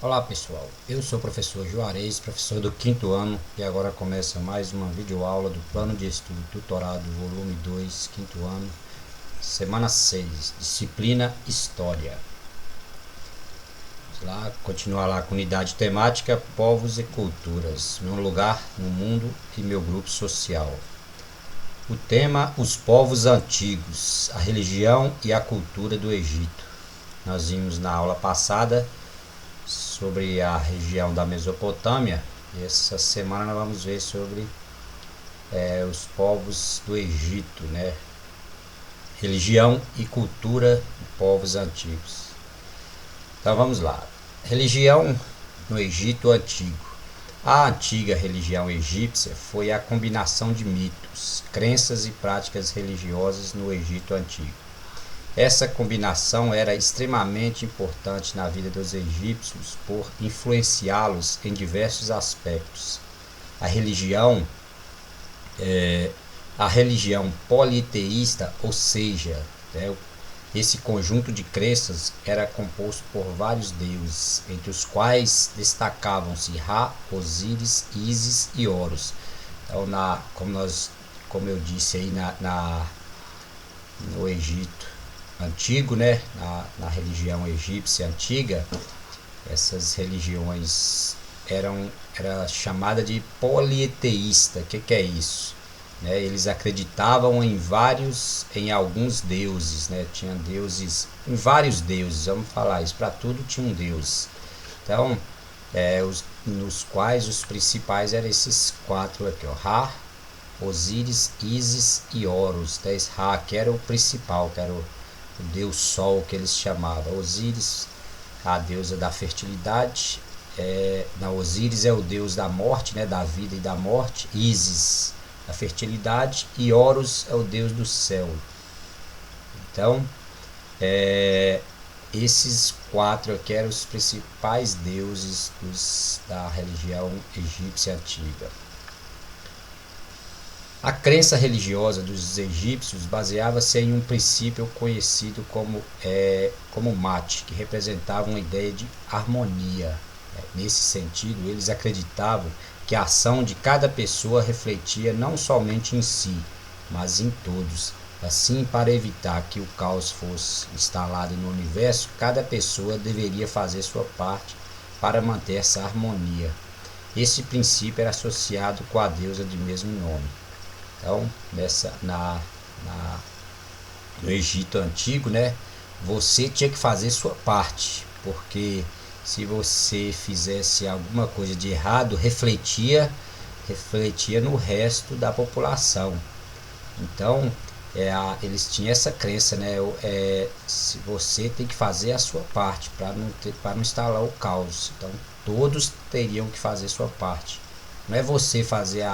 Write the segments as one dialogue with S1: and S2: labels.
S1: Olá pessoal, eu sou o professor Juarez, professor do quinto ano, e agora começa mais uma videoaula do Plano de Estudo Tutorado, volume 2, quinto ano, semana 6, disciplina História. Vamos lá, continuar lá com unidade temática, povos e culturas, meu lugar no mundo e meu grupo social. O tema, os povos antigos, a religião e a cultura do Egito. Nós vimos na aula passada sobre a região da Mesopotâmia. E essa semana nós vamos ver sobre os povos do Egito, né? Religião e cultura de povos antigos. Então vamos lá. Religião no Egito Antigo. A antiga religião egípcia foi a combinação de mitos, crenças e práticas religiosas no Egito Antigo. Essa combinação era extremamente importante na vida dos egípcios por influenciá-los em diversos aspectos. A religião, a religião politeísta, ou seja, né, esse conjunto de crenças era composto por vários deuses, entre os quais destacavam-se Ra, Osíris, Ísis e Horus. Então, como eu disse aí no Egito antigo, né, na religião egípcia antiga, essas religiões era chamada de politeísta. Que é isso? Né, eles acreditavam em alguns deuses, né? Tinha deuses, em vários deuses, vamos falar isso, para tudo tinha um deus. Então, nos quais os principais eram esses quatro aqui, ó, Ra, Osíris, Ísis e Horus. Ra, que era o principal, que era o deus Sol, que eles chamavam. Osíris, a deusa da fertilidade. Osíris é o deus da morte, né, da vida e da morte. Ísis, da fertilidade. E Horus é o deus do céu. Então, esses quatro aqui eram os principais deuses da religião egípcia antiga. A crença religiosa dos egípcios baseava-se em um princípio conhecido como mate, que representava uma ideia de harmonia. Nesse sentido, eles acreditavam que a ação de cada pessoa refletia não somente em si, mas em todos. Assim, para evitar que o caos fosse instalado no universo, cada pessoa deveria fazer sua parte para manter essa harmonia. Esse princípio era associado com a deusa de mesmo nome. Então, no Egito Antigo, né, você tinha que fazer sua parte, porque se você fizesse alguma coisa de errado, refletia no resto da população. Então, eles tinham essa crença, né? Se você tem que fazer a sua parte para não instalar o caos. Então, todos teriam que fazer sua parte. Não é você fazer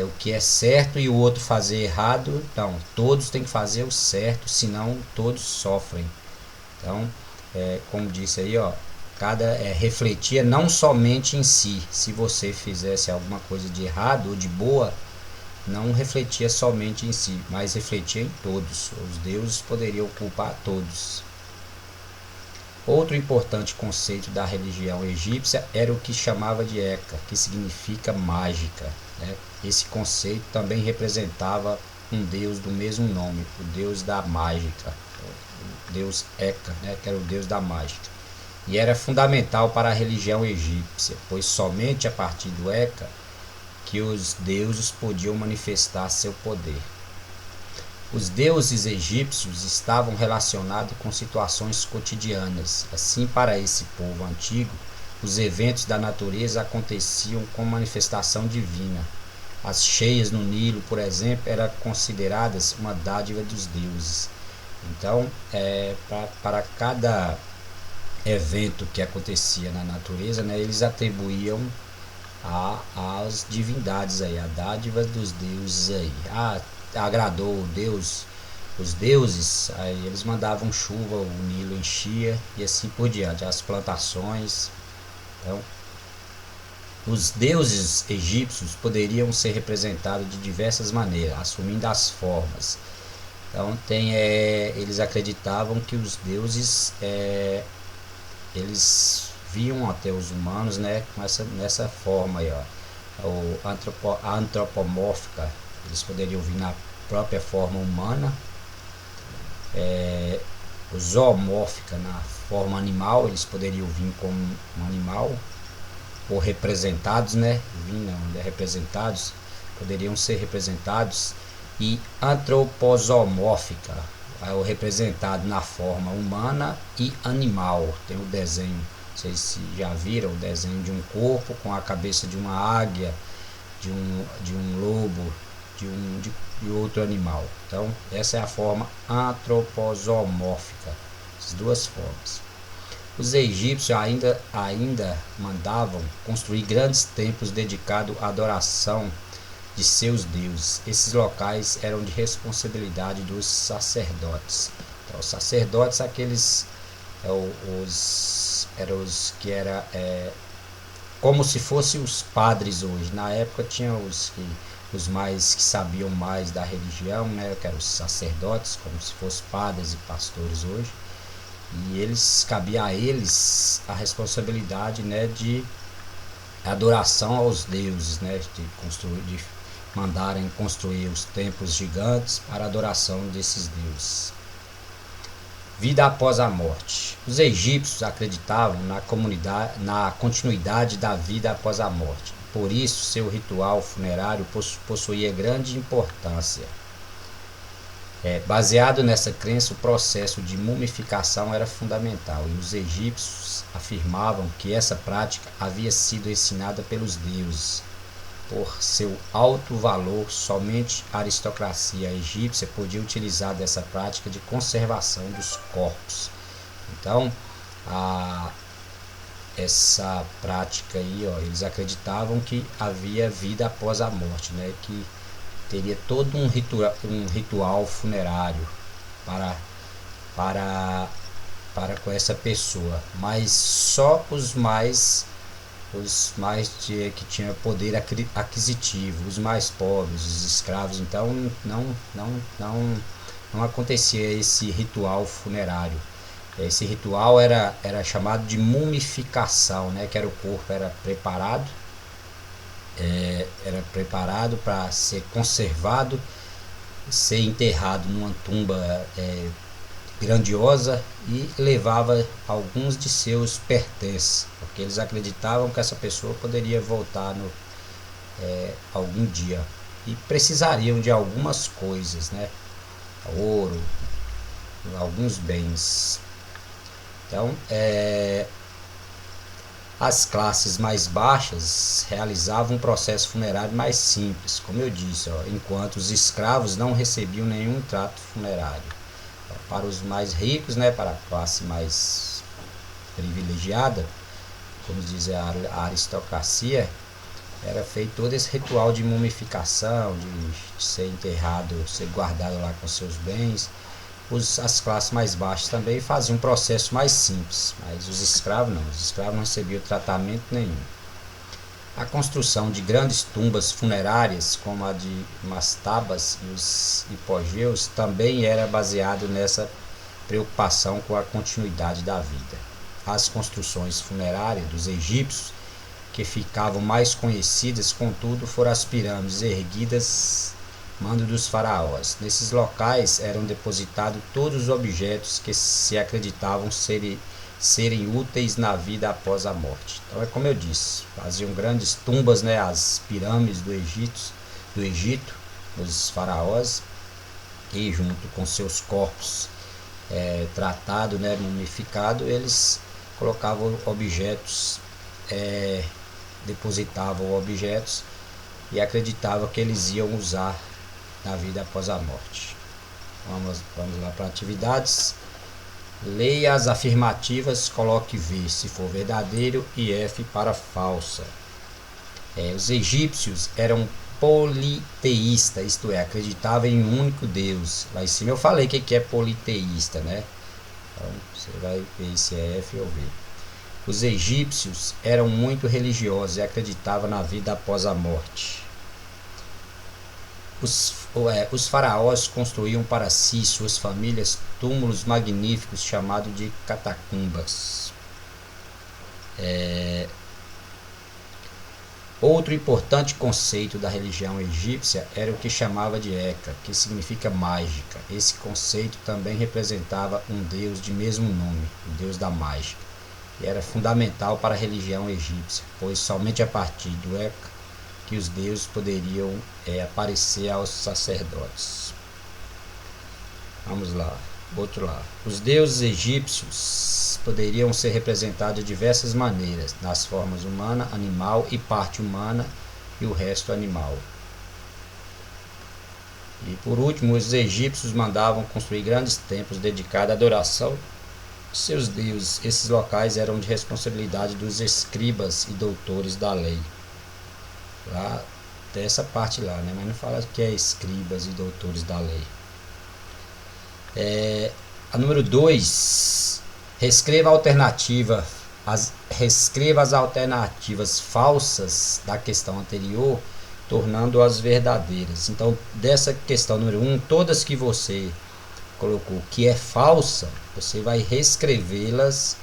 S1: o que é certo e o outro fazer errado. Não, todos têm que fazer o certo, senão todos sofrem. Então, como disse aí, ó, refletia não somente em si. Se você fizesse alguma coisa de errado ou de boa, não refletia somente em si, mas refletia em todos. Os deuses poderiam culpar todos. Outro importante conceito da religião egípcia era o que chamava de Eka, que significa mágica. Né? Esse conceito também representava um deus do mesmo nome, o deus da mágica, o deus Eka, né? Que era o deus da mágica. E era fundamental para a religião egípcia, pois somente a partir do Eka que os deuses podiam manifestar seu poder. Os deuses egípcios estavam relacionados com situações cotidianas. Assim, para esse povo antigo, os eventos da natureza aconteciam com manifestação divina. As cheias no Nilo, por exemplo, eram consideradas uma dádiva dos deuses. Então, para cada evento que acontecia na natureza, né, eles atribuíam às divindades aí, a dádiva dos deuses aí. Agradou o Deus, os deuses, aí eles mandavam chuva, o Nilo enchia e assim por diante, as plantações. Então, os deuses egípcios poderiam ser representados de diversas maneiras, assumindo as formas. Então, eles acreditavam que os deuses eles viam até os humanos, né, nessa forma aí, ó, a antropomórfica, eles poderiam vir na própria forma humana, o zoomórfica na forma animal, eles poderiam vir como um animal, ou representados, né, representados, poderiam ser representados, e antroposomórfica, o representado na forma humana e animal. Tem o desenho, não sei se já viram, o desenho de um corpo com a cabeça de uma águia, de um lobo, de outro animal. Então essa é a forma antroposomórfica, as duas formas. Os egípcios ainda mandavam construir grandes templos dedicados à adoração de seus deuses. Esses locais eram de responsabilidade dos sacerdotes. Então, os sacerdotes, aqueles eram os que era como se fossem os padres hoje. Na época tinha os mais que sabiam mais da religião, né, que eram os sacerdotes, como se fossem padres e pastores hoje. E cabia a eles a responsabilidade, né, de adoração aos deuses, né, de mandarem construir os templos gigantes para a adoração desses deuses. Vida após a morte. Os egípcios acreditavam na continuidade da vida após a morte. Por isso, seu ritual funerário possuía grande importância. Baseado nessa crença, o processo de mumificação era fundamental, e os egípcios afirmavam que essa prática havia sido ensinada pelos deuses. Por seu alto valor, somente a aristocracia egípcia podia utilizar dessa prática de conservação dos corpos. Então, essa prática aí, ó, eles acreditavam que havia vida após a morte, né? Que teria todo um ritual funerário para com essa pessoa, mas só os mais que tinham poder aquisitivo, os mais pobres, os escravos. Então não acontecia esse ritual funerário. Esse ritual era chamado de mumificação, né? Que era o corpo era preparado para ser conservado, ser enterrado numa tumba grandiosa, e levava alguns de seus pertences, porque eles acreditavam que essa pessoa poderia voltar algum dia, e precisariam de algumas coisas, né? Ouro, alguns bens. Então, as classes mais baixas realizavam um processo funerário mais simples, como eu disse, ó, enquanto os escravos não recebiam nenhum trato funerário. Para os mais ricos, né, para a classe mais privilegiada, como diz a aristocracia, era feito todo esse ritual de mumificação, de ser enterrado, ser guardado lá com seus bens. As classes mais baixas também faziam um processo mais simples, mas os escravos não recebiam tratamento nenhum. A construção de grandes tumbas funerárias, como a de mastabas e os hipogeus, também era baseado nessa preocupação com a continuidade da vida. As construções funerárias dos egípcios, que ficavam mais conhecidas, contudo, foram as pirâmides erguidas mando dos faraós. Nesses locais eram depositados todos os objetos que se acreditavam serem úteis na vida após a morte. Então é como eu disse, faziam grandes tumbas, né, as pirâmides do Egito, os faraós, e junto com seus corpos tratados, né, mumificados, eles colocavam objetos, depositavam objetos, e acreditavam que eles iam usar na vida após a morte. Vamos lá para atividades. Leia as afirmativas, coloque V se for verdadeiro e F para falsa. Os egípcios eram politeístas, isto é, acreditavam em um único Deus. Lá em cima eu falei o que é politeísta, né? Então você vai ver se é F ou V. Os egípcios eram muito religiosos e acreditavam na vida após a morte. Os faraós construíam para si e suas famílias túmulos magníficos chamados de catacumbas. Outro importante conceito da religião egípcia era o que chamava de Eka, que significa mágica. Esse conceito também representava um deus de mesmo nome, o deus da mágica, e era fundamental para a religião egípcia, pois somente a partir do Eka que os deuses poderiam aparecer aos sacerdotes. Vamos lá, outro lado. Os deuses egípcios poderiam ser representados de diversas maneiras, nas formas humana, animal e parte humana e o resto animal. E por último, os egípcios mandavam construir grandes templos dedicados à adoração de seus deuses. Esses locais eram de responsabilidade dos escribas e doutores da lei. Lá, até essa parte lá, né? Mas não fala que é escribas e doutores da lei. A número 2, reescreva as alternativas falsas da questão anterior, tornando-as verdadeiras. Então, dessa questão número 1, todas que você colocou que é falsa, você vai reescrevê-las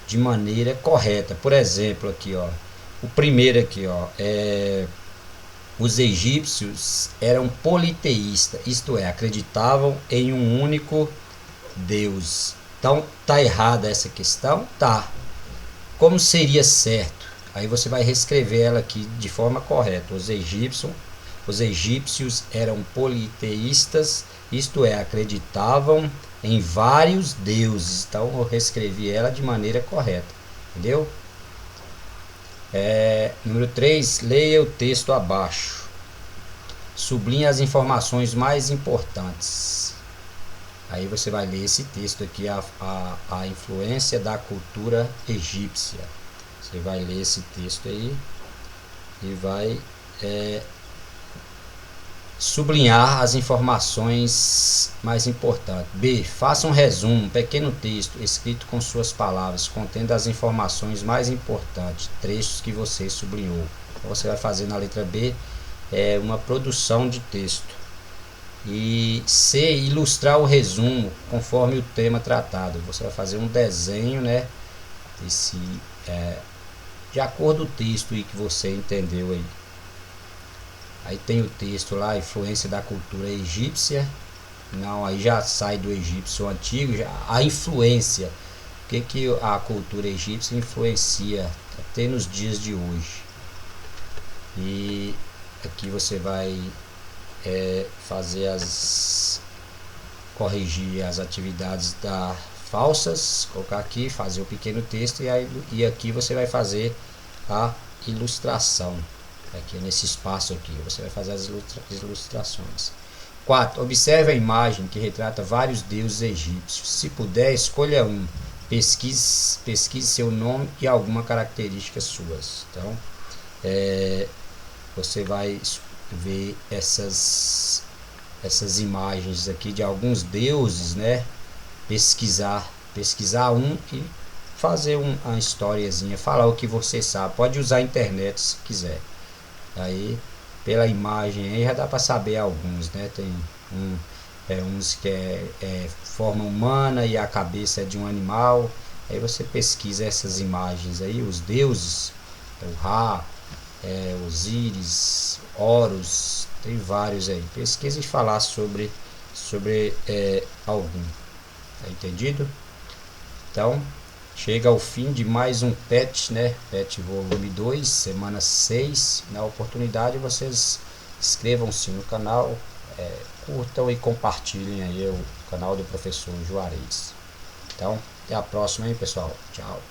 S1: de maneira correta. Por exemplo, aqui, ó, o primeiro aqui, ó, os egípcios eram politeístas, isto é, acreditavam em um único Deus. Então, tá errada essa questão? Tá. Como seria certo? Aí você vai reescrever ela aqui de forma correta. Os egípcios eram politeístas, isto é, acreditavam em vários deuses. Então, eu reescrevi ela de maneira correta. Entendeu? Número 3, leia o texto abaixo. Sublinhe as informações mais importantes. Aí você vai ler esse texto aqui, a influência da cultura egípcia. Você vai ler esse texto aí e vai sublinhar as informações mais importantes. B. Faça um resumo, um pequeno texto escrito com suas palavras, contendo as informações mais importantes, trechos que você sublinhou. Então você vai fazer na letra B uma produção de texto. E C. Ilustrar o resumo conforme o tema tratado. Você vai fazer um desenho, né? De acordo com o texto aí que você entendeu aí. Aí tem o texto lá, influência da cultura egípcia. Não, aí já sai do egípcio antigo. A influência, o que a cultura egípcia influencia até nos dias de hoje. E aqui você vai fazer corrigir as atividades falsas, colocar aqui, fazer o pequeno texto e aqui você vai fazer a ilustração. Aqui nesse espaço aqui você vai fazer as ilustrações. 4. Observe a imagem que retrata vários deuses egípcios. Se puder, escolha um. Pesquise seu nome e alguma característica suas. Então, você vai ver essas imagens aqui de alguns deuses, né? Pesquisar um e fazer uma historiazinha, falar o que você sabe. Pode usar a internet se quiser. Aí pela imagem aí já dá para saber alguns, né? Tem uns que é forma humana e a cabeça é de um animal. Aí você pesquisa essas imagens aí, os deuses, o Ra, Osíris, Horus, tem vários aí. Pesquisa e falar sobre algum. Tá entendido? Então, chega ao fim de mais um PET, né? PET volume 2, semana 6. Na oportunidade, vocês inscrevam-se no canal, curtam e compartilhem aí o canal do professor Juarez. Então, até a próxima, hein, pessoal. Tchau.